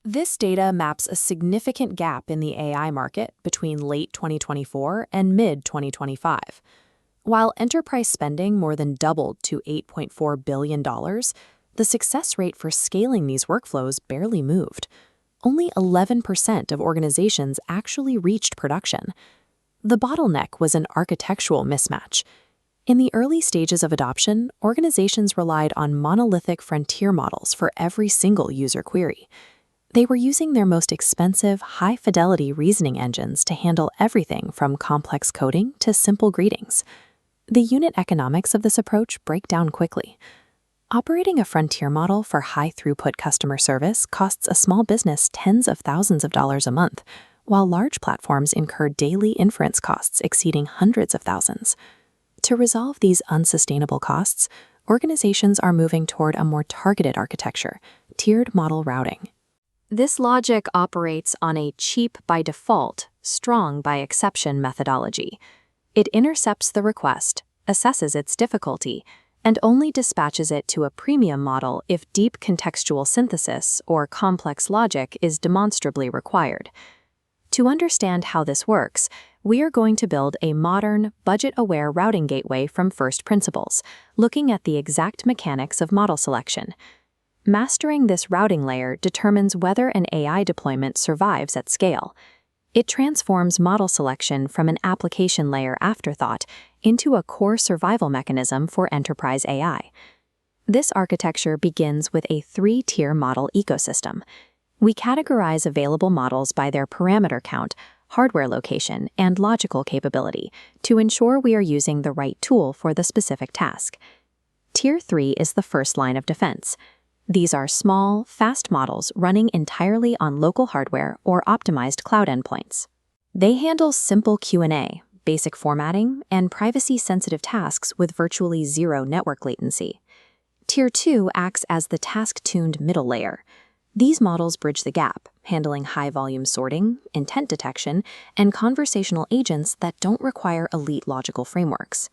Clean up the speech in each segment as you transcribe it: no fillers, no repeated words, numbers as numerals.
This data maps a significant gap in the AI market between late 2024 and mid-2025. While enterprise spending more than doubled to $8.4 billion, the success rate for scaling these workflows barely moved. Only 11% of organizations actually reached production. The bottleneck was an architectural mismatch. In the early stages of adoption, organizations relied on monolithic frontier models for every single user query. They were using their most expensive, high-fidelity reasoning engines to handle everything from complex coding to simple greetings. The unit economics of this approach break down quickly. Operating a frontier model for high-throughput customer service costs a small business tens of thousands of dollars a month, while large platforms incur daily inference costs exceeding hundreds of thousands. To resolve these unsustainable costs, organizations are moving toward a more targeted architecture, tiered model routing. This logic operates on a cheap by default, strong by exception methodology. It intercepts the request, assesses its difficulty, and only dispatches it to a premium model if deep contextual synthesis or complex logic is demonstrably required. To understand how this works, we are going to build a modern, budget-aware routing gateway from first principles, looking at the exact mechanics of model selection. Mastering this routing layer determines whether an AI deployment survives at scale. It transforms model selection from an application layer afterthought into a core survival mechanism for enterprise AI. This architecture begins with a three-tier model ecosystem. We categorize available models by their parameter count, hardware location, and logical capability to ensure we are using the right tool for the specific task. Tier 3 is the first line of defense. These are small, fast models running entirely on local hardware or optimized cloud endpoints. They handle simple Q&A, basic formatting, and privacy-sensitive tasks with virtually zero network latency. Tier 2 acts as the task-tuned middle layer. These models bridge the gap, handling high-volume sorting, intent detection, and conversational agents that don't require elite logical frameworks.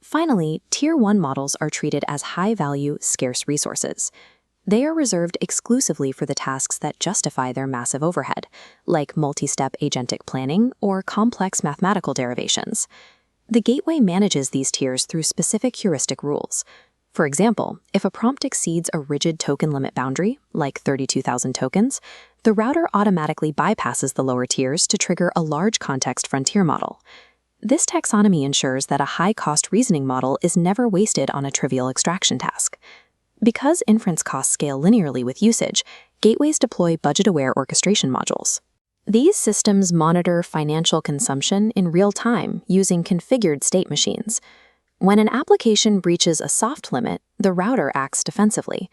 Finally, Tier 1 models are treated as high-value, scarce resources. They are reserved exclusively for the tasks that justify their massive overhead, like multi-step agentic planning or complex mathematical derivations. The gateway manages these tiers through specific heuristic rules. For example, if a prompt exceeds a rigid token limit boundary, like 32,000 tokens, the router automatically bypasses the lower tiers to trigger a large context frontier model. This taxonomy ensures that a high-cost reasoning model is never wasted on a trivial extraction task. Because inference costs scale linearly with usage, gateways deploy budget-aware orchestration modules. These systems monitor financial consumption in real time using configured state machines. When an application breaches a soft limit, the router acts defensively.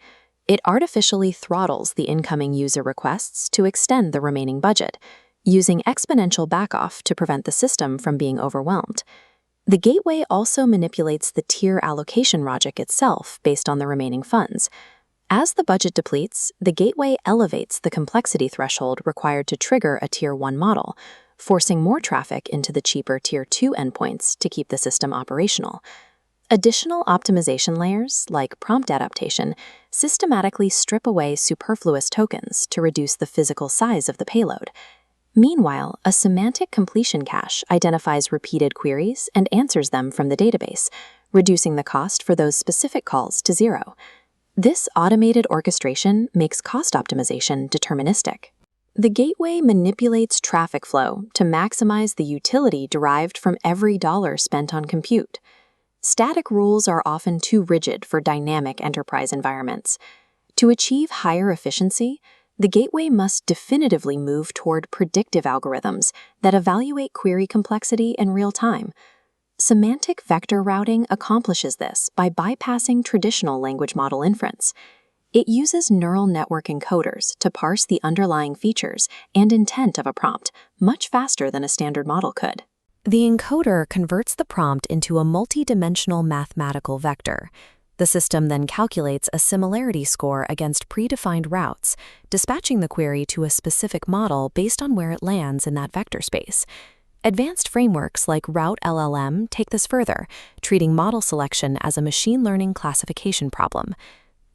It artificially throttles the incoming user requests to extend the remaining budget, using exponential backoff to prevent the system from being overwhelmed. The gateway also manipulates the tier allocation logic itself based on the remaining funds. As the budget depletes, the gateway elevates the complexity threshold required to trigger a Tier 1 model, forcing more traffic into the cheaper Tier 2 endpoints to keep the system operational. Additional optimization layers, like prompt adaptation, systematically strip away superfluous tokens to reduce the physical size of the payload. Meanwhile, a semantic completion cache identifies repeated queries and answers them from the database, reducing the cost for those specific calls to zero. This automated orchestration makes cost optimization deterministic. The gateway manipulates traffic flow to maximize the utility derived from every dollar spent on compute. Static rules are often too rigid for dynamic enterprise environments. To achieve higher efficiency, the gateway must definitively move toward predictive algorithms that evaluate query complexity in real time. Semantic vector routing accomplishes this by bypassing traditional language model inference. It uses neural network encoders to parse the underlying features and intent of a prompt much faster than a standard model could. The encoder converts the prompt into a multidimensional mathematical vector. The system then calculates a similarity score against predefined routes, dispatching the query to a specific model based on where it lands in that vector space. Advanced frameworks like Route LLM take this further, treating model selection as a machine learning classification problem.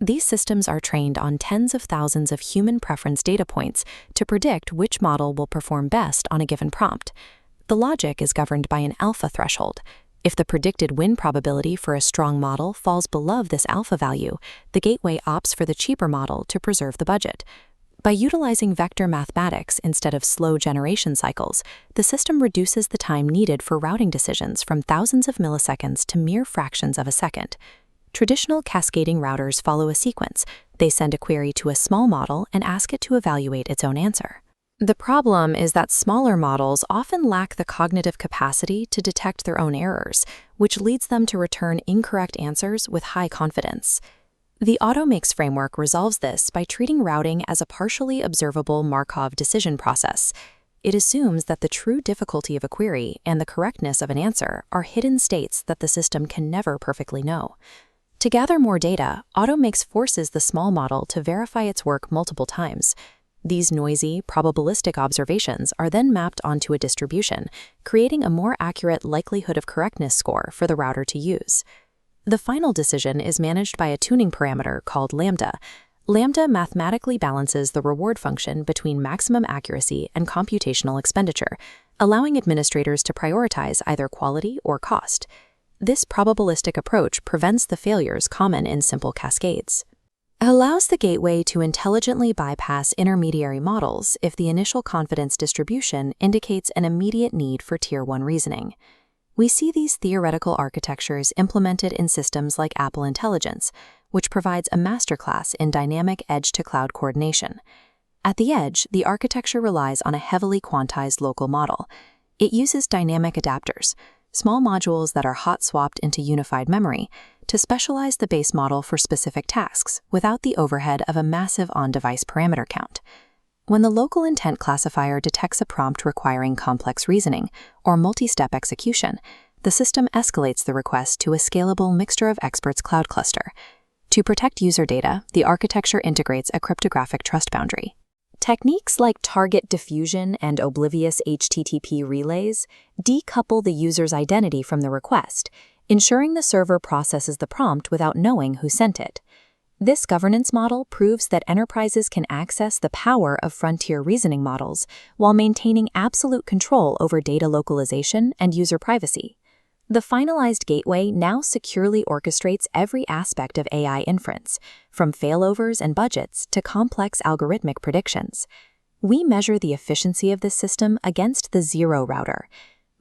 These systems are trained on tens of thousands of human preference data points to predict which model will perform best on a given prompt. The logic is governed by an alpha threshold. If the predicted win probability for a strong model falls below this alpha value, the gateway opts for the cheaper model to preserve the budget. By utilizing vector mathematics instead of slow generation cycles, the system reduces the time needed for routing decisions from thousands of milliseconds to mere fractions of a second. Traditional cascading routers follow a sequence. They send a query to a small model and ask it to evaluate its own answer. The problem is that smaller models often lack the cognitive capacity to detect their own errors, which leads them to return incorrect answers with high confidence. The AutoMakes framework resolves this by treating routing as a partially observable Markov decision process. It assumes that the true difficulty of a query and the correctness of an answer are hidden states that the system can never perfectly know. To gather more data, AutoMakes forces the small model to verify its work multiple times. These noisy, probabilistic observations are then mapped onto a distribution, creating a more accurate likelihood of correctness score for the router to use. The final decision is managed by a tuning parameter called lambda. Lambda mathematically balances the reward function between maximum accuracy and computational expenditure, allowing administrators to prioritize either quality or cost. This probabilistic approach prevents the failures common in simple cascades. It allows the gateway to intelligently bypass intermediary models if the initial confidence distribution indicates an immediate need for Tier 1 reasoning. We see these theoretical architectures implemented in systems like Apple Intelligence, which provides a masterclass in dynamic edge-to-cloud coordination. At the edge, the architecture relies on a heavily quantized local model. It uses dynamic adapters, small modules that are hot-swapped into unified memory, to specialize the base model for specific tasks without the overhead of a massive on-device parameter count. When the local intent classifier detects a prompt requiring complex reasoning or multi-step execution, the system escalates the request to a scalable mixture of experts cloud cluster. To protect user data, the architecture integrates a cryptographic trust boundary. Techniques like target diffusion and oblivious HTTP relays decouple the user's identity from the request, ensuring the server processes the prompt without knowing who sent it. This governance model proves that enterprises can access the power of frontier reasoning models while maintaining absolute control over data localization and user privacy. The finalized gateway now securely orchestrates every aspect of AI inference, from failovers and budgets to complex algorithmic predictions. We measure the efficiency of this system against the zero router.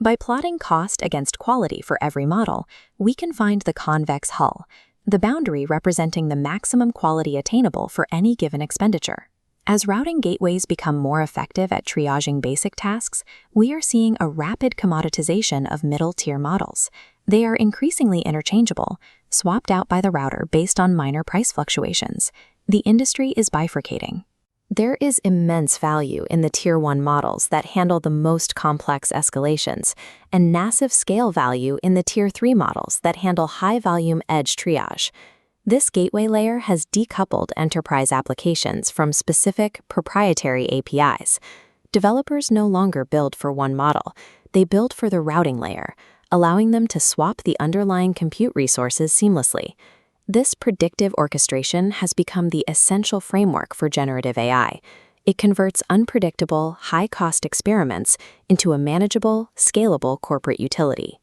By plotting cost against quality for every model, we can find the convex hull, the boundary representing the maximum quality attainable for any given expenditure. As routing gateways become more effective at triaging basic tasks, we are seeing a rapid commoditization of middle-tier models. They are increasingly interchangeable, swapped out by the router based on minor price fluctuations. The industry is bifurcating. There is immense value in the Tier 1 models that handle the most complex escalations, and massive scale value in the Tier 3 models that handle high-volume edge triage. This gateway layer has decoupled enterprise applications from specific proprietary APIs. Developers no longer build for one model, they build for the routing layer, allowing them to swap the underlying compute resources seamlessly. This predictive orchestration has become the essential framework for generative AI. It converts unpredictable, high-cost experiments into a manageable, scalable corporate utility.